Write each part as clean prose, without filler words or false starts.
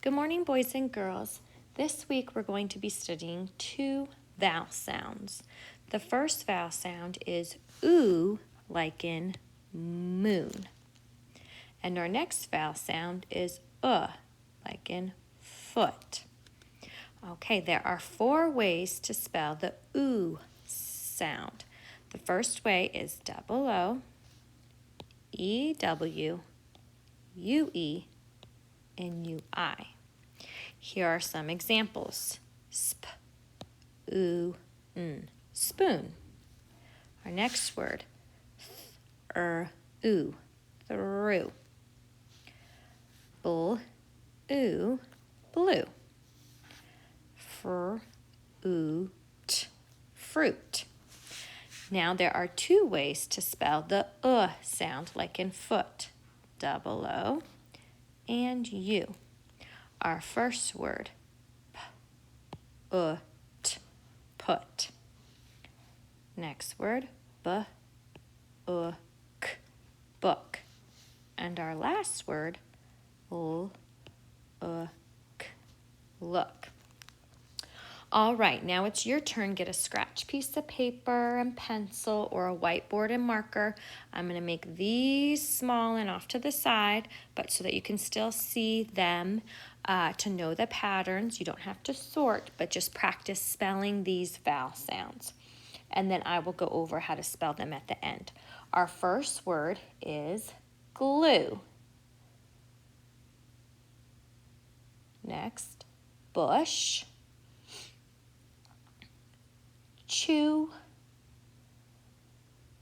Good morning, boys and girls. This week we're going to be studying two vowel sounds. The first vowel sound is oo, like in moon. And our next vowel sound is like in foot. Okay, there are 4 ways to spell the oo sound. The first way is double O, E-W, U-E, and U-I. Here are some examples. Sp, oo, n, spoon. Our next word, oo, through. Bl, oo, blue. Fr, oo, t, fruit. Now there are 2 ways to spell the sound, like in foot. Double O and U. Our first word, t, put. Next word, k, book. And our last word, k, look. All right, now it's your turn. Get a scratch piece of paper and pencil or a whiteboard and marker. I'm going to make these small and off to the side, but so that you can still see them, to know the patterns. You don't have to sort, but just practice spelling these vowel sounds. And then I will go over how to spell them at the end. Our first word is glue. Next, bush. Chew.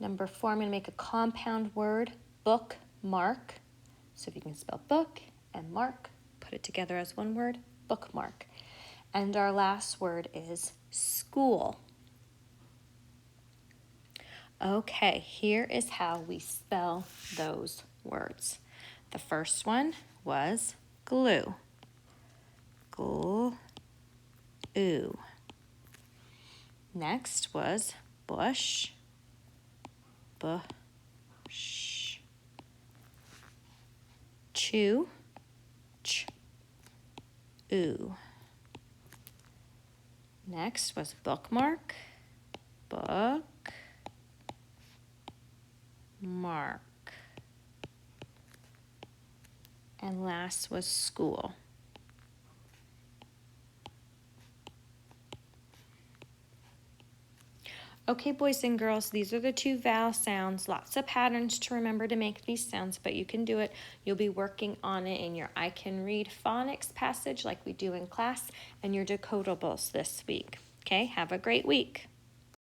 Number 4, I'm going to make a compound word, bookmark. So if you can spell book and mark, put it together as one word, bookmark. And our last word is school. Okay, here is how we spell those words. The first one was glue. Glue. Next was bush. Bush. Chew. Chew. Next was bookmark. Book. Mark. And last was school. Okay, boys and girls, these are the 2 vowel sounds. Lots of patterns to remember to make these sounds, but you can do it. You'll be working on it in your I Can Read phonics passage like we do in class and your decodables this week. Okay, have a great week.